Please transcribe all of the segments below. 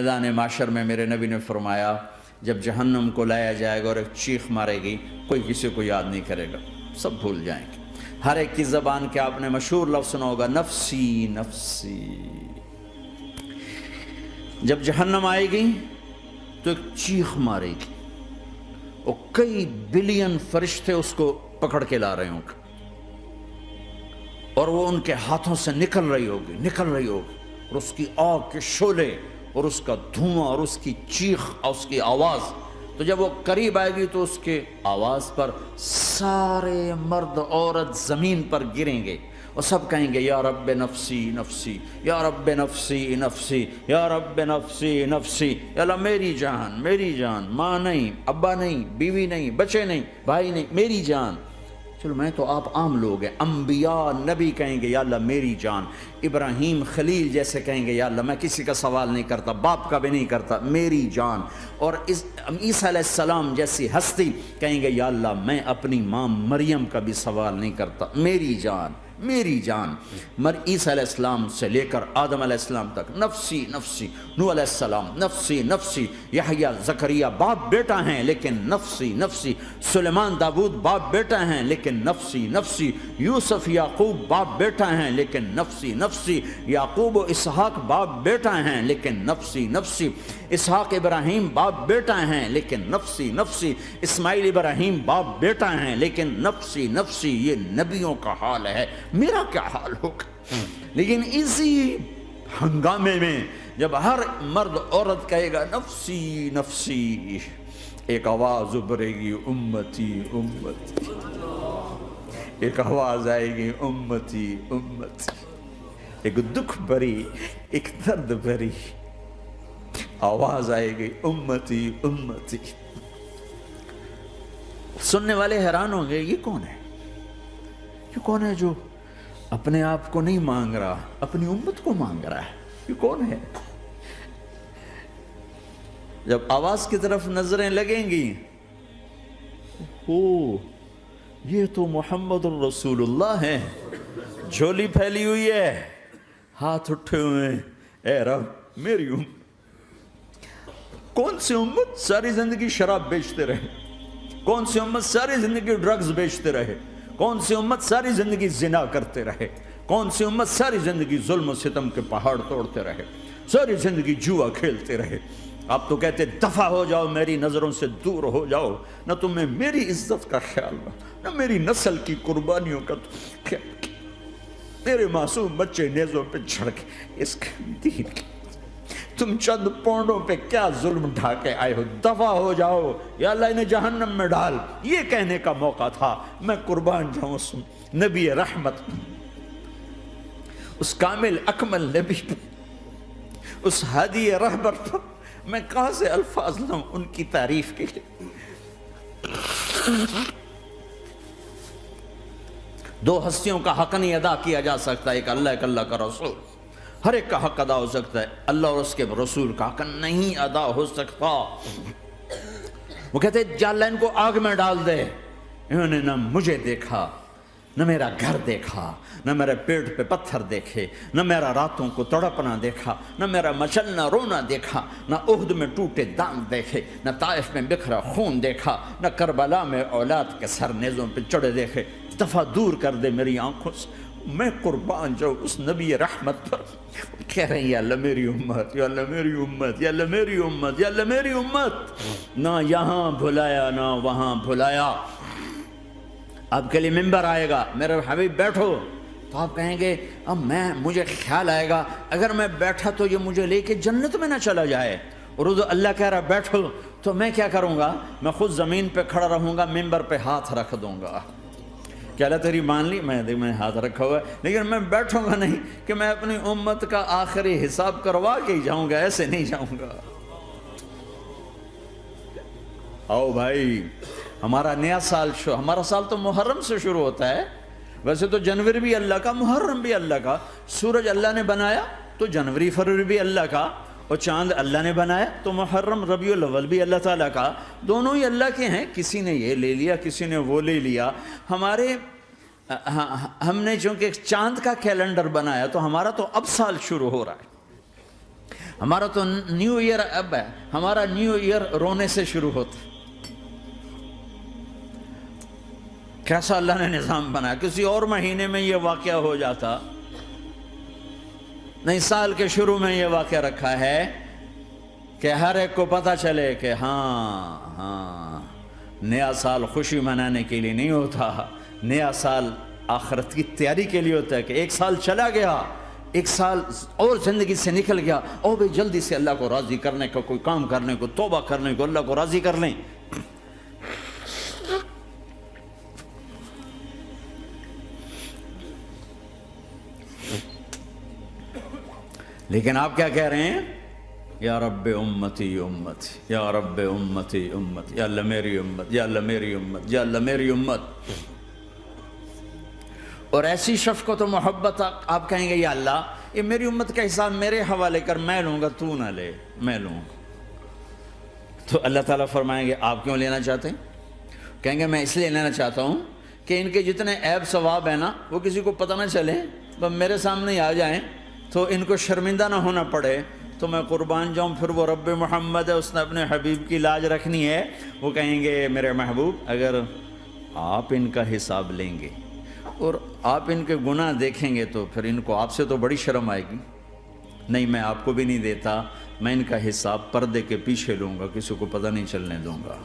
میدان معاشر میں میرے نبی نے فرمایا جب جہنم کو لایا جائے گا اور ایک چیخ مارے گی، کوئی کسی کو یاد نہیں کرے گا، سب بھول جائیں گے۔ ہر ایک کی زبان کے آپ نے مشہور لفظ سنا ہوگا، نفسی نفسی۔ جب جہنم آئے گی تو ایک چیخ مارے گی اور کئی بلین فرشتے اس کو پکڑ کے لا رہے ہوں گے اور وہ ان کے ہاتھوں سے نکل رہی ہوگی اور اس کی آگ کے شعلے اور اس کا دھواں اور اس کی چیخ اور اس کی آواز، تو جب وہ قریب آئے گی تو اس کے آواز پر سارے مرد عورت زمین پر گریں گے اور سب کہیں گے یا رب نفسی نفسی، یا رب نفسی نفسی، یا رب نفسی نفسی، یا اللہ میری جان، ماں نہیں، ابا نہیں، بیوی نہیں، بچے نہیں، بھائی نہیں، میری جان۔ چلو میں تو آپ عام لوگ ہیں، انبیاء نبی کہیں گے یا اللہ میری جان، ابراہیم خلیل جیسے کہیں گے یا اللہ میں کسی کا سوال نہیں کرتا، باپ کا بھی نہیں کرتا، میری جان، اور عیسیٰ علیہ السلام جیسی ہستی کہیں گے یا اللہ میں اپنی ماں مریم کا بھی سوال نہیں کرتا، میری جان میری جان۔ عیسیٰ علیہ السلام سے لے کر آدم علیہ السلام تک نفسی نفسی، نوح علیہ السلام نفسی نفسی، یحییٰ زکریا باپ بیٹا ہیں لیکن نفسی نفسی، سلیمان داؤد باپ بیٹا ہیں لیکن نفسی نفسی، یوسف یعقوب باپ بیٹا ہیں لیکن نفسی نفسی، یعقوب و اسحاق باپ بیٹا ہیں لیکن نفسی نفسی، اسحاق ابراہیم باپ بیٹا ہیں لیکن نفسی نفسی، اسماعیل ابراہیم باپ بیٹا ہیں لیکن نفسی نفسی۔ یہ نبیوں کا حال ہے، میرا کیا حال ہوگا؟ لیکن اسی ہنگامے میں جب ہر مرد عورت کہے گا نفسی نفسی، ایک آواز ابھرے گی امتی امتی، ایک آواز آئے گی امتی امتی، ایک دکھ بھری ایک درد بھری آواز آئے گی امتی امتی۔ سننے والے حیران ہوں گے یہ کون ہے، یہ کون ہے جو اپنے آپ کو نہیں مانگ رہا، اپنی امت کو مانگ رہا ہے، یہ کون ہے؟ جب آواز کی طرف نظریں لگیں گی، یہ تو محمد الرسول اللہ ہے، جھولی پھیلی ہوئی ہے، ہاتھ اٹھے ہوئے ہیں، اے رب میری امت۔ کون سی امت ساری زندگی شراب بیچتے رہے؟ کون سی امت ساری زندگی ڈرگز بیچتے رہے؟ کون سی امت ساری زندگی زنا کرتے رہے؟ کون سی امت ساری زندگی ظلم و ستم کے پہاڑ توڑتے رہے؟ ساری زندگی جوا کھیلتے رہے؟ آپ تو کہتے دفع ہو جاؤ، میری نظروں سے دور ہو جاؤ، نہ تمہیں میری عزت کا خیال نہ میری نسل کی قربانیوں کا خیال، میرے معصوم بچے نیزوں پہ جھڑ کے اس کے دین کی تم چند پونڈوں پہ کیا ظلم ڈھا کے آئے ہو، دفع ہو جاؤ، یا اللہ انہیں جہنم میں ڈال۔ یہ کہنے کا موقع تھا، میں قربان جاؤں اس نبی رحمت، اس کامل اکمل نبی پہ، اس ہادی رہبر پر میں کہاں سے الفاظ لوں ان کی تعریف کے لیے۔ دو ہستیوں کا حق نہیں ادا کیا جا سکتا، ایک اللہ، ایک اللہ کا رسول۔ ہر ایک کا حق ادا ہو سکتا ہے، اللہ اور اس کے رسول کا حق نہیں ادا ہو سکتا۔ وہ کہتے ہیں یا اللہ ان کو آگ میں ڈال دے، انہوں نے نہ مجھے دیکھا، نہ میرا گھر دیکھا، نہ میرے پیٹ پہ پتھر دیکھے، نہ میرا راتوں کو تڑپنا دیکھا، نہ میرا مچلنا رونا دیکھا، نہ احد میں ٹوٹے دانت دیکھے، نہ طائف میں بکھرا خون دیکھا، نہ کربلا میں اولاد کے سر نیزوں پہ چڑھے دیکھے۔ دفعہ دور کر دے میری آنکھوں سے، میں قربان جاؤں اس نبی رحمت پر۔ کہہ رہے ہیں یا اللہ میری امت، یا اللہ میری امت، یا اللہ میری امت، یا اللہ میری امت، نہ یہاں بھلایا نہ وہاں بھلایا۔ آپ کے لیے ممبر آئے گا، میرے حبیب بیٹھو، تو آپ کہیں گے اب مجھے خیال آئے گا اگر میں بیٹھا تو یہ مجھے لے کے جنت میں نہ چلا جائے، اور اللہ کہہ رہا بیٹھو تو میں کیا کروں گا؟ میں خود زمین پہ کھڑا رہوں گا، ممبر پہ ہاتھ رکھ دوں گا کہ اللہ تیری مان لی، میں ہاتھ رکھا ہوا ہے، لیکن میں بیٹھوں گا نہیں کہ میں اپنی امت کا آخری حساب کروا کے ہی جاؤں گا، ایسے نہیں جاؤں گا۔ آؤ بھائی، ہمارا نیا سال ہمارا سال تو محرم سے شروع ہوتا ہے، ویسے تو جنوری بھی اللہ کا، محرم بھی اللہ کا، سورج اللہ نے بنایا تو جنوری فروری بھی اللہ کا، اور چاند اللہ نے بنایا تو محرم ربیع الاول بھی اللہ تعالیٰ کا، دونوں ہی اللہ کے ہیں، کسی نے یہ لے لیا کسی نے وہ لے لیا۔ ہم نے چونکہ چاند کا کیلنڈر بنایا تو ہمارا تو اب سال شروع ہو رہا ہے، ہمارا تو نیو ایئر اب ہے، ہمارا نیو ایئر رونے سے شروع ہوتا. کیسا اللہ نے نظام بنایا. کسی اور مہینے میں یہ واقعہ ہو جاتا، نہیں سال کے شروع میں یہ واقعہ رکھا ہے کہ ہر ایک کو پتہ چلے کہ ہاں نیا سال خوشی منانے کے لیے نہیں ہوتا، نیا سال آخرت کی تیاری کے لیے ہوتا ہے. کہ ایک سال چلا گیا، ایک سال اور زندگی سے نکل گیا، اور بھی جلدی سے اللہ کو راضی کرنے کا کوئی کام کرنے کو، توبہ کرنے کو، اللہ کو راضی کر لیں. لیکن آپ کیا کہہ رہے ہیں؟ یا رب امتی امتی، یا رب امتی امتی، یا اللہ میری امت، یا اللہ میری امت، یا اللہ میری امت. اور ایسی شفقت و محبت آپ کہیں گے یا اللہ یہ میری امت کا حساب میرے حوالے کر، میں لوں گا، تو نہ لے، میں لوں گا. تو اللہ تعالیٰ فرمائیں گے آپ کیوں لینا چاہتے ہیں؟ کہیں گے میں اس لیے لینا چاہتا ہوں کہ ان کے جتنے عیب ثواب ہیں نا وہ کسی کو پتہ نہ چلے، بس میرے سامنے ہی آ جائیں تو ان کو شرمندہ نہ ہونا پڑے، تو میں قربان جاؤں. پھر وہ رب محمد ہے، اس نے اپنے حبیب کی لاج رکھنی ہے. وہ کہیں گے میرے محبوب اگر آپ ان کا حساب لیں گے اور آپ ان کے گناہ دیکھیں گے تو پھر ان کو آپ سے تو بڑی شرم آئے گی. نہیں میں آپ کو بھی نہیں دیتا، میں ان کا حساب پردے کے پیچھے لوں گا، کسی کو پتہ نہیں چلنے دوں گا.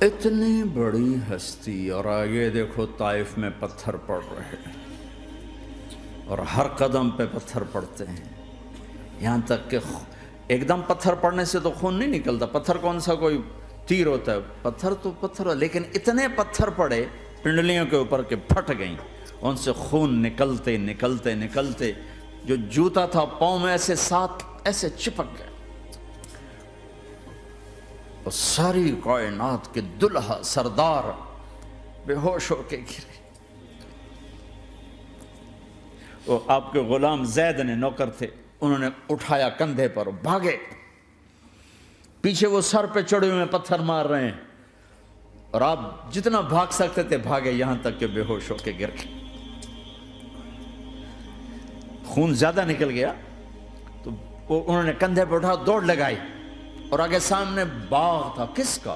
اتنی بڑی ہستی، اور آگے دیکھو طائف میں پتھر پڑ رہے ہیں اور ہر قدم پہ پتھر پڑتے ہیں، یہاں تک کہ ایک دم پتھر پڑنے سے تو خون نہیں نکلتا. پتھر کون سا کوئی تیر ہوتا ہے؟ پتھر تو پتھر، لیکن اتنے پتھر پڑے پنڈلیوں کے اوپر کہ پھٹ گئیں، ان سے خون نکلتے نکلتے نکلتے جو جوتا تھا پاؤں میں ایسے ساتھ ایسے چپک گئے. اور ساری کائنات کے دلہا سردار بے ہوش ہو کے گرے. وہ آپ کے غلام زید نے نوکر تھے، انہوں نے اٹھایا کندھے پر، بھاگے. پیچھے وہ سر پہ چڑھے ہوئے پتھر مار رہے ہیں، اور آپ جتنا بھاگ سکتے تھے بھاگے، یہاں تک کہ بے ہوش ہو کے گر گئے. خون زیادہ نکل گیا تو انہوں نے کندھے پہ اٹھا دوڑ لگائی، اور آگے سامنے باغ تھا. کس کا؟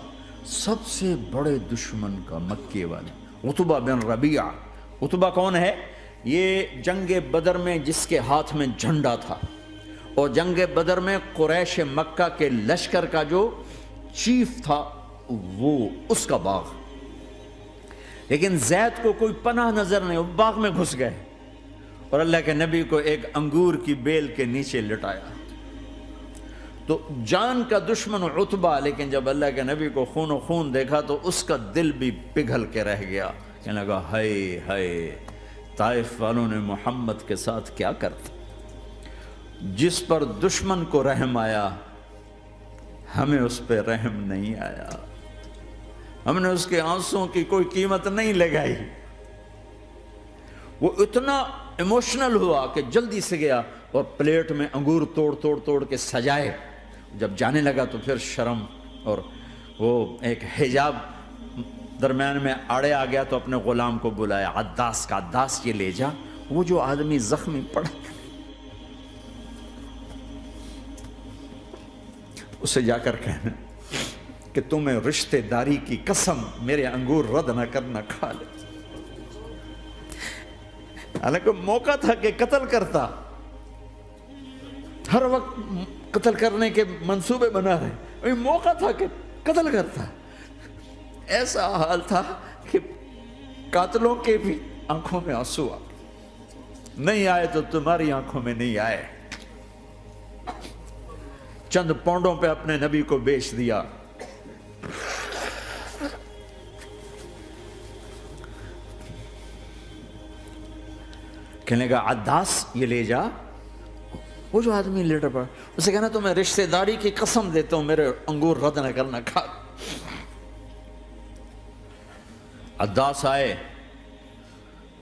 سب سے بڑے دشمن کا، مکے والے عتبہ بن ربیعہ. عتبہ کون ہے؟ یہ جنگ بدر میں جس کے ہاتھ میں جھنڈا تھا، اور جنگ بدر میں قریش مکہ کے لشکر کا جو چیف تھا وہ اس کا باغ. لیکن زید کو کوئی پناہ نظر نہیں، وہ باغ میں گھس گئے اور اللہ کے نبی کو ایک انگور کی بیل کے نیچے لٹایا. تو جان کا دشمن عتبہ، لیکن جب اللہ کے نبی کو خون و خون دیکھا تو اس کا دل بھی پگھل کے رہ گیا. کہنے لگا ہائے ہائے، طائف والوں نے محمد کے ساتھ کیا کرتا. جس پر دشمن کو رحم آیا ہمیں اس پہ رحم نہیں آیا، ہم نے اس کے آنسوں کی کوئی قیمت نہیں لگائی. وہ اتنا ایموشنل ہوا کہ جلدی سے گیا اور پلیٹ میں انگور توڑ کے سجائے. جب جانے لگا تو پھر شرم اور وہ ایک حجاب درمیان میں آڑے آ گیا، تو اپنے غلام کو بلایا، عداس کا، عداس یہ لے جا وہ جو آدمی زخمی پڑا، اسے جا کر کہنا کہ تمہیں رشتہ داری کی قسم میرے انگور رد نہ کرنا، کھا لے. حالانکہ موقع تھا کہ قتل کرتا، ہر وقت قتل کرنے کے منصوبے بنا رہے، موقع تھا کہ قتل کرتا. ایسا حال تھا کہ قاتلوں کے بھی آنکھوں میں آنسو آ نہیں آئے تو تمہاری آنکھوں میں نہیں آئے. چند پونڈوں پہ اپنے نبی کو بیچ دیا. کہنے کا عداس یہ لے جا، وہ جو آدمی لیٹر پڑا، اسے کہنا تو میں رشتہ داری کی قسم دیتا ہوں میرے انگور رد نہ کرنا، کھا. عداس آئے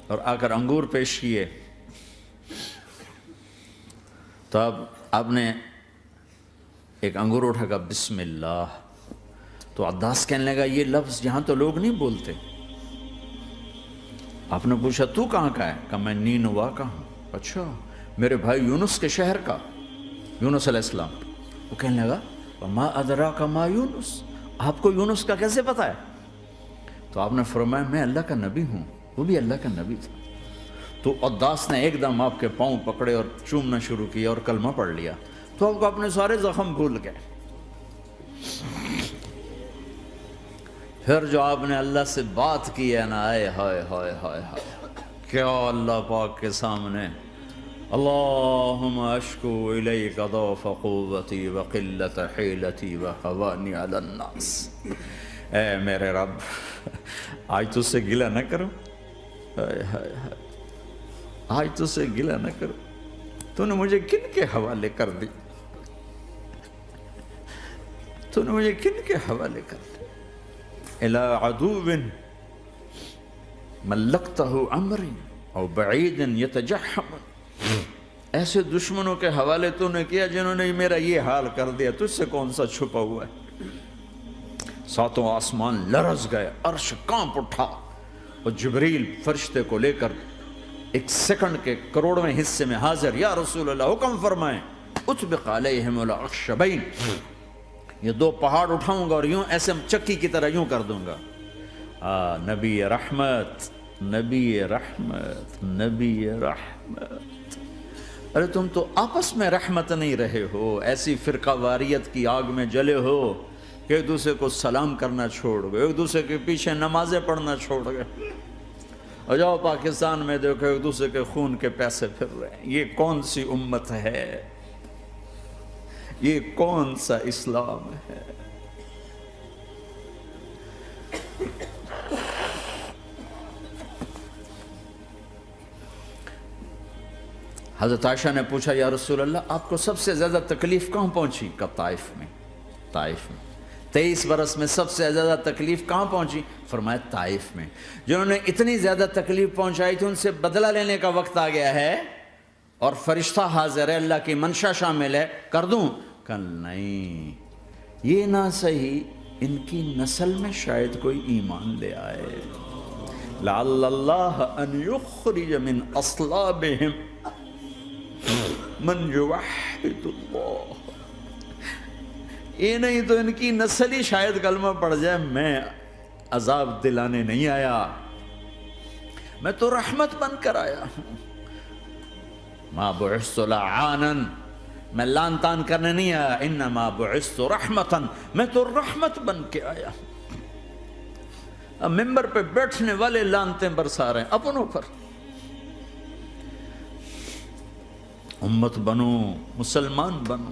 اور آ کر انگور پیش کیے. تو اب آپ نے ایک انگور اٹھا کر بسم اللہ. تو عداس کہنے لگا یہ لفظ یہاں تو لوگ نہیں بولتے. آپ نے پوچھا تو کہاں کا ہے؟ کہا میں نینوا کا ہوں۔ اچھا، میرے بھائی یونس کے شہر کا، یونس علیہ السلام۔ وہ کہنے لگا وما ادراک ما یونس، آپ کو یونس کا کیسے پتا ہے؟ تو آپ نے فرمایا میں اللہ کا نبی ہوں، وہ بھی اللہ کا نبی تھا۔ تو عداس نے ایک دم آپ کے پاؤں پکڑے اور چومنا شروع کیا اور کلمہ پڑھ لیا، تو آپ کو اپنے سارے زخم بھول گئے۔ پھر جو آپ نے اللہ سے بات کی ہے نا، آئے ہائے ہائے ہائے ہائے، کیا اللہ پاک کے سامنے اللہم اشکو الیک ضعف قوتی وقلت حیلتی وہوانی علی الناس، اے میرے رب آج تجھ سے گلہ نہ کرو، آج تجھ سے گلہ نہ کرو، تو نے مجھے کن کے حوالے کر دی، تو نے مجھے کن کے حوالے کر دی، الی عدو ملکتہ عمری او بعید یتجحم، ایسے دشمنوں کے حوالے تو نے کیا جنہوں نے میرا یہ حال کر دیا، تجھ سے کون سا چھپا ہوا ہے۔ ساتوں آسمان لرز گئے، عرش کانپ اٹھا، اور جبریل فرشتے کو لے کر ایک سیکنڈ کے کروڑویں حصے میں حاضر، یا رسول اللہ حکم فرمائیں اطبق علیہم الاخشبین، یہ دو پہاڑ اٹھاؤں گا اور یوں ایسے چکی کی طرح یوں کر دوں گا۔ نبی رحمت، نبی رحمت، نبی رحمت۔ ارے تم تو آپس میں رحمت نہیں رہے ہو، ایسی فرقہ واریت کی آگ میں جلے ہو کہ ایک دوسرے کو سلام کرنا چھوڑ گئے، ایک دوسرے کے پیچھے نمازیں پڑھنا چھوڑ گئے، اور جاؤ پاکستان میں دیکھو ایک دوسرے کے خون کے پیسے پھر رہے ہیں۔ یہ کون سی امت ہے؟ یہ کون سا اسلام ہے؟ حضرت عائشہ نے پوچھا یا رسول اللہ آپ کو سب سے زیادہ تکلیف کہاں پہنچی؟ کہا طائف میں، طائف میں۔ 23 برس میں سب سے زیادہ تکلیف کہاں پہنچی؟ فرمایا طائف میں۔ جنہوں نے اتنی زیادہ تکلیف پہنچائی تھی ان سے بدلہ لینے کا وقت آ گیا ہے، اور فرشتہ حاضر ہے، اللہ کی منشا شامل ہے، کر دوں؟ کہ نہیں، یہ نہ صحیح، ان کی نسل میں شاید کوئی ایمان لے آئے، لعل اللہ ان یخرج من اصلابہم من یوحد اللہ، یہ نہیں تو ان کی نسل ہی شاید کلمہ پڑھ جائے۔ میں عذاب دلانے نہیں آیا، میں تو رحمت بن کر آیا ہوں۔ ما بعثت لعانا، میں لان تان کرنے نہیں آیا، انما بعثت رحمتا، میں تو رحمت بن کے آیا ہوں۔ اب ممبر پہ بیٹھنے والے لانتیں برسا رہے ہیں اپنوں پر۔ امت بنو، مسلمان بنو۔